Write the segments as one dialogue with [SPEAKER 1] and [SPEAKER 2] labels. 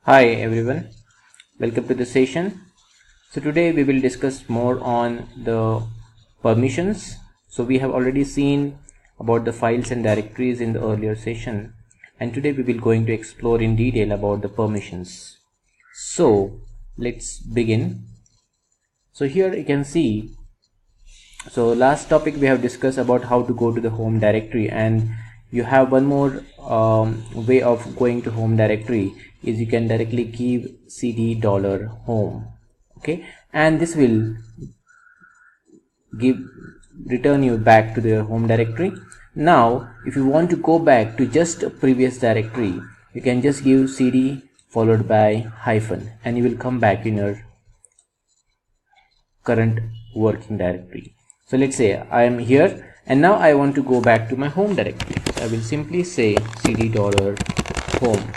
[SPEAKER 1] Hi everyone, welcome to the session. So today we will discuss more on the permissions. So we have already seen about the files and directories in the earlier session, and today we will going to explore in detail about the permissions. So let's begin. So here you can see, so last topic we have discussed about how to go to the home directory, and you have one more way of going to home directory is you can directly give cd $home, okay, and this will return you back to the home directory. Now if you want to go back to just a previous directory, you can just give cd followed by hyphen and you will come back in your current working directory. So let's say I am here and now I want to go back to my home directory. So I will simply say cd $home,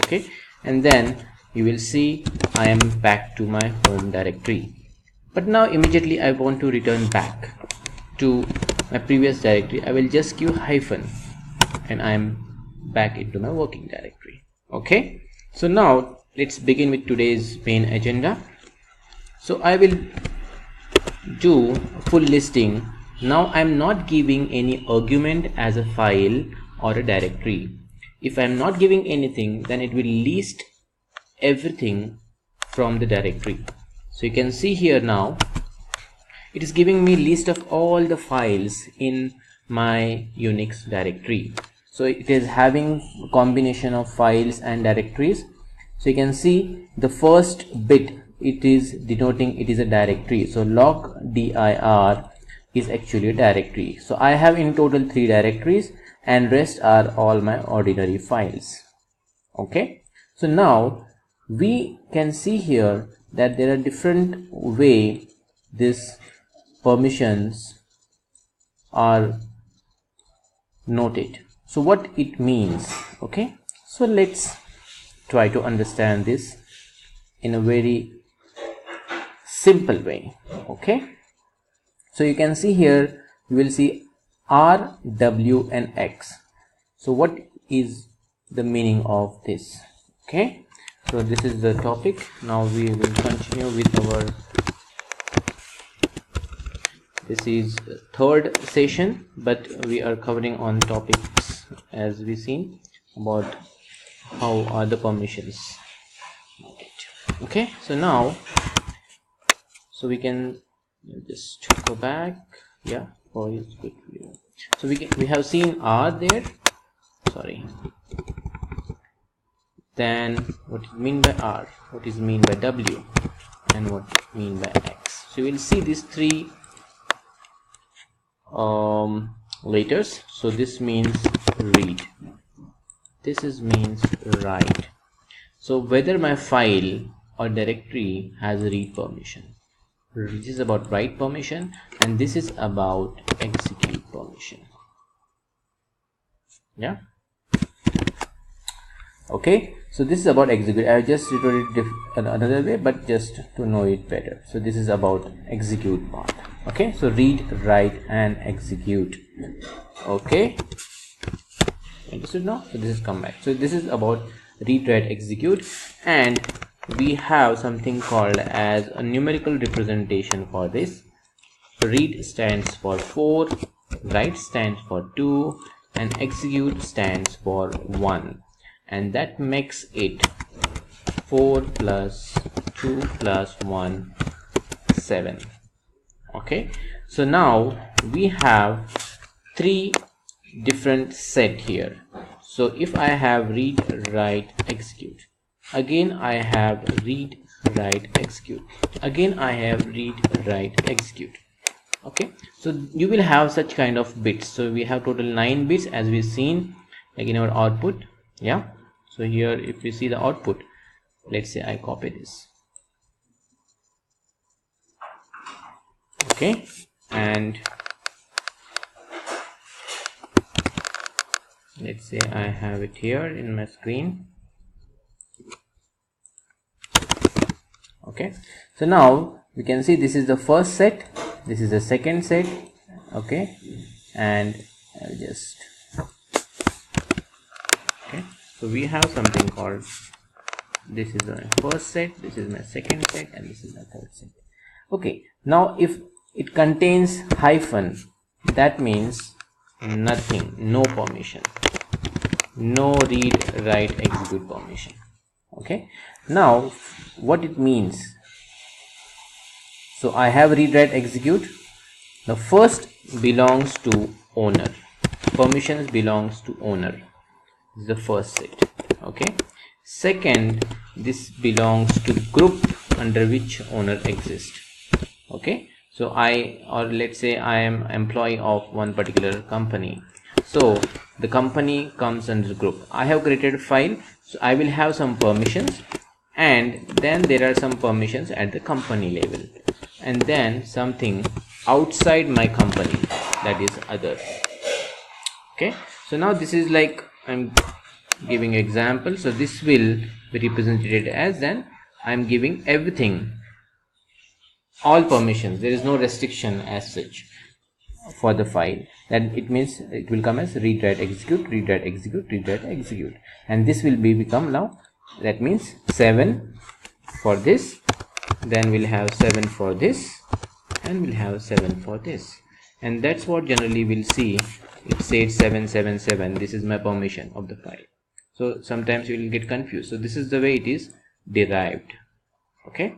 [SPEAKER 1] okay, and then you will see I am back to my home directory. But now immediately I want to return back to my previous directory. I will just give hyphen and I am back into my working directory. Okay, so now let's begin with today's main agenda. So I will do a full listing. Now I'm not giving any argument as a file or a directory. If I'm not giving anything, then it will list everything from the directory. So you can see here now it is giving me list of all the files in my Unix directory. So it is having a combination of files and directories. So you can see the first bit, it is denoting it is a directory. So log dir is actually a directory. So I have in total 3 directories and rest are all my ordinary files. Okay, so now we can see here that there are different way these permissions are noted. So what it means, okay, so let's try to understand this in a very simple way. Okay, so you can see here you will see R, W and X. So what is the meaning of this? Okay, so this is the topic. Now we will continue with our, this is third session, but we are covering on topics as we seen about how are the permissions. Okay, so now so we can just go back. Yeah, oh, it's good. So we have seen R there, sorry. Then what is mean by R, what is mean by W, and what mean by X. So we will see these 3 letters. So this means read, this is means write. So whether my file or directory has a read permission, this is about write permission, and this is about execute permission. Yeah, okay, so this is about execute. I just wrote it another way, but just to know it better. So this is about execute part. Okay, so read, write and execute. Okay, understood now? So this is come back. So this is about read, write, execute, and we have something called as a numerical representation for this. Read stands for 4, write stands for 2 and execute stands for 1, and that makes it 4 plus 2 plus 1 7. Okay, so now we have 3 different set here. So if I have read, write, execute, again I have read, write, execute, again I have read, write, execute. Okay, so you will have such kind of bits. So we have total 9 bits as we've seen, like in our output. Yeah, so here if you see the output, let's say I copy this. Okay, and let's say I have it here in my screen. Okay, so now we can see this is the first set, this is the second set. Okay, and I'll just, okay, so we have something called this is my first set, this is my second set, and this is my third set. Okay, now if it contains hyphen, that means nothing, no permission, no read, write, execute permission. Okay, now what it means, so I have read, write, execute. The first belongs to owner, permissions belongs to owner, this is the first set. Okay, second, this belongs to group under which owner exists. Okay, so let's say I am employee of one particular company, so the company comes under group. I have created a file, so I will have some permissions, and then there are some permissions at the company level, and then something outside my company, that is other. Okay, so now this is like I'm giving example, so this will be represented as, then I'm giving everything, all permissions, there is no restriction as such for the file. Then it means it will come as read, write, execute, read, write, execute, read, write, execute, and this will become now, that means 7 for this, then we'll have 7 for this, and we'll have 7 for this, and that's what generally we'll see. It says 777, this is my permission of the file, so sometimes you will get confused. So this is the way it is derived. Okay,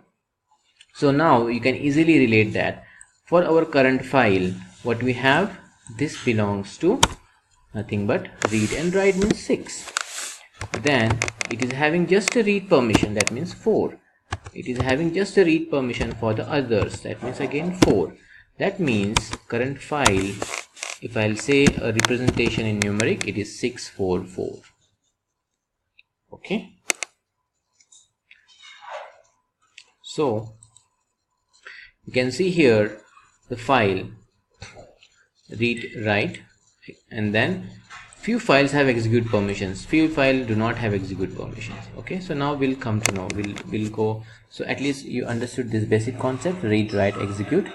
[SPEAKER 1] so now you can easily relate that for our current file, what we have, this belongs to nothing but read and write, means 6. Then it is having just a read permission, that means 4. It is having just a read permission for the others, that means again 4. That means current file, if I'll say a representation in numeric, it is 644. Okay, so you can see here the file read, write, and then few files have execute permissions, few files do not have execute permissions. Okay, so now we'll come to know, we'll go, so at least you understood this basic concept, read, write, execute.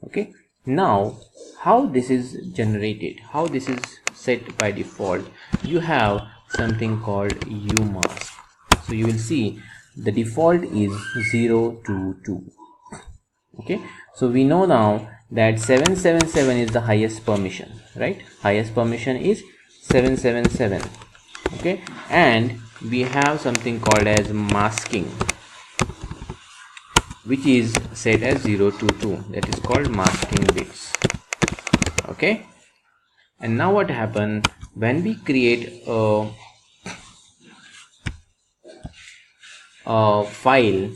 [SPEAKER 1] Okay, now how this is generated, how this is set by default, you have something called umask. So you will see the default is 0 to 2. Okay, so we know now that 777 is the highest permission, right? Highest permission is 777. Okay, and we have something called as masking, which is set as 0 to 2, that is called masking bits. Okay, and now what happens when we create a file,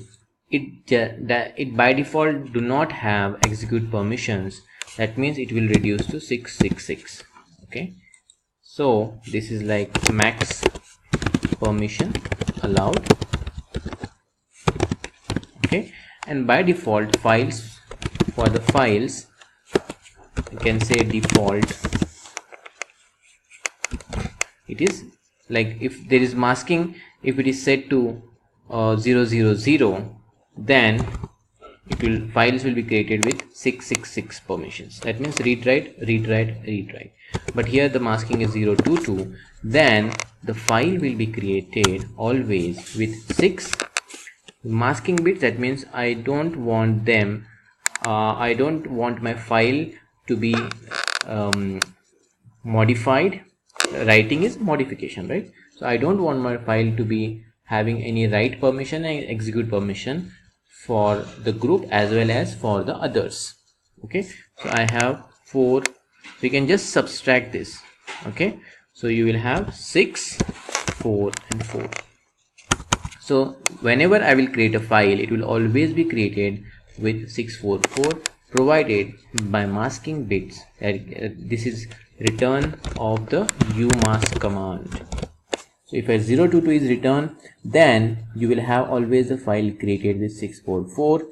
[SPEAKER 1] it by default do not have execute permissions, that means it will reduce to 666. Okay, so this is like max permission allowed. Okay, and by default files, for the files you can say default, it is like if there is masking, if it is set to 000, then it will, files will be created with 666 permissions, that means read, write, read, write, read, write. But here the masking is 022, then the file will be created always with 6 masking bits. That means I don't want them, I don't want my file to be modified. Writing is modification, right? So I don't want my file to be having any write permission and execute permission for the group as well as for the others. Okay, so I have 4, so you can just subtract this. Okay, so you will have 6, 4 and 4. So whenever I will create a file, it will always be created with 644, provided by masking bits. This is return of the umask command. So if a 022 is returned, then you will have always a file created with 644.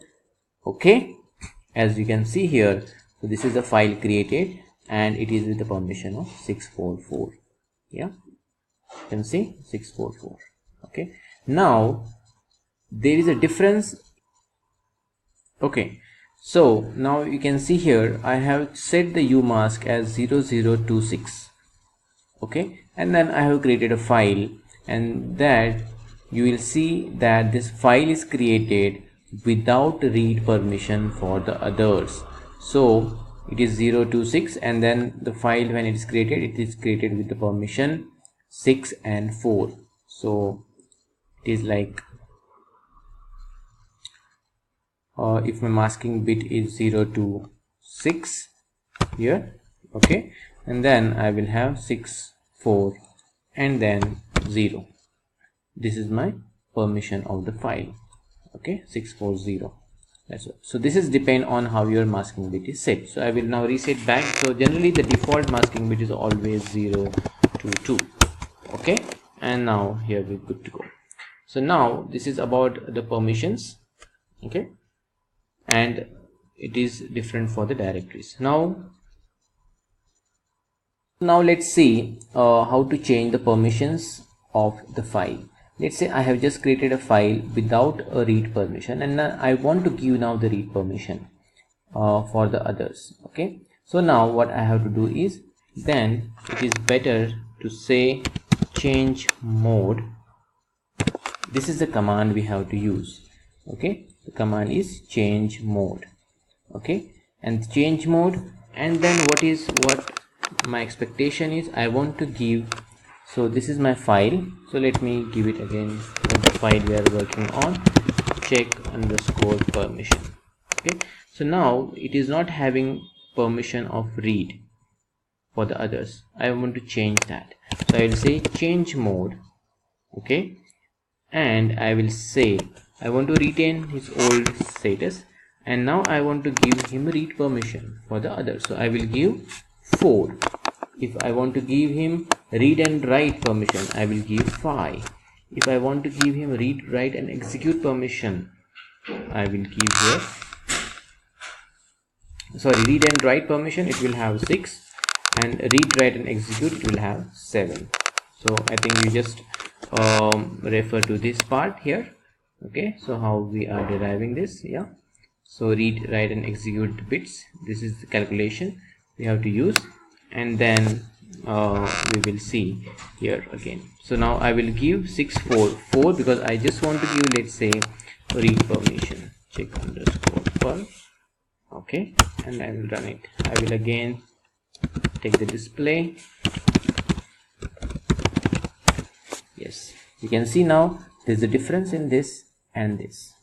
[SPEAKER 1] Okay, as you can see here, so this is the file created and it is with the permission of 644. Yeah, you can see 644. Okay, now there is a difference. Okay, so now you can see here I have set the umask as 0026. Okay, and then I have created a file, and that you will see that this file is created without read permission for the others. So it is 026, and then the file, when it is created, it is created with the permission 6 and 4. So it is like if my masking bit is 0 to 6 here, okay, and then I will have 6, 4 and then 0. This is my permission of the file, okay, 640. That's it. So this is depend on how your masking bit is set. So I will now reset back. So generally the default masking bit is always 0 to 2, okay, and now here we're good to go. So now this is about the permissions, okay, and it is different for the directories. Now let's see how to change the permissions of the file. Let's say I have just created a file without a read permission, and I want to give now the read permission for the others, okay. So now what I have to do is, then it is better to say change mode. This is the command we have to use, okay. The command is change mode, okay, and change mode. And then what my expectation is, I want to give, so this is my file, so let me give it again the file we are working on, check_permission, okay. So now it is not having permission of read for the others. I want to change that, so I will say change mode, okay, and I will say I want to retain his old status, and now I want to give him read permission for the others, so I will give 4. If I want to give him read and write permission, I will give 5. If I want to give him read, write and execute permission, I will give here, sorry, read and write permission, it will have 6, and read, write and execute, it will have 7. So I think you just refer to this part here, okay. So how we are deriving this, yeah. So read, write and execute bits, this is the calculation we have to use, and then we will see here again. So now I will give 644 because I just want to give, let's say, read permission, check_per, okay, and I will run it. I will again take the display. Yes, you can see now there's a difference in this and this,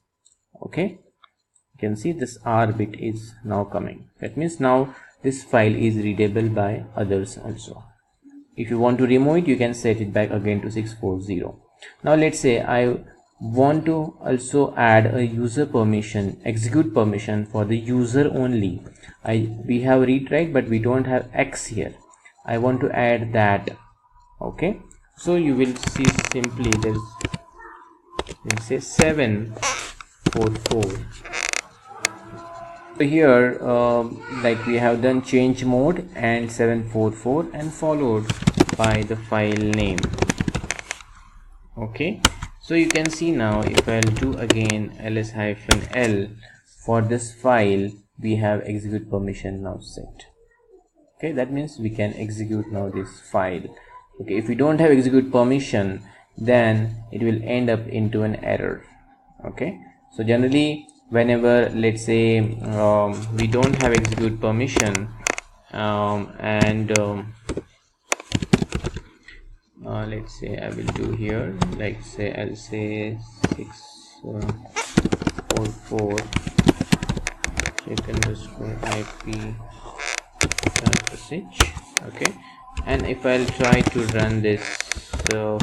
[SPEAKER 1] okay. You can see this R bit is now coming. That means now this file is readable by others also. If you want to remove it, you can set it back again to 640. Now let's say I want to also add a user permission, execute permission for the user only. We have read, write, but we don't have X here. I want to add that, okay. So you will see simply there's, let's say, 744. So here like we have done change mode and 744 and followed by the file name, okay. So you can see now if I'll do again ls-l for this file, we have execute permission now set, okay. That means we can execute now this file, okay. If we don't have execute permission, then it will end up into an error, okay. So generally whenever, let's say, we don't have execute permission, let's say I will do here, like say I'll say 644 check_IP sh, okay. And if I'll try to run this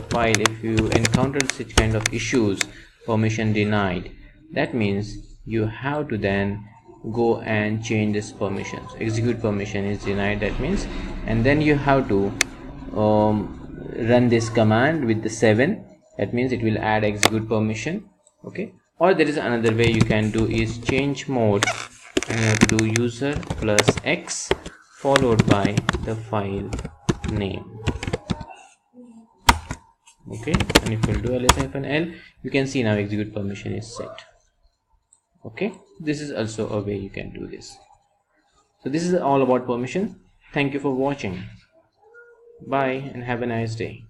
[SPEAKER 1] file, if you encounter such kind of issues, permission denied, that means you have to then go and change this permissions. Execute permission is denied, that means, and then you have to run this command with the 7, that means it will add execute permission, okay. Or there is another way you can do is change mode, and you have to do user plus X followed by the file name, okay. And if you do ls-l, you can see now execute permission is set, okay. This is also a way you can do this. So this is all about permission. Thank you for watching. Bye and have a nice day.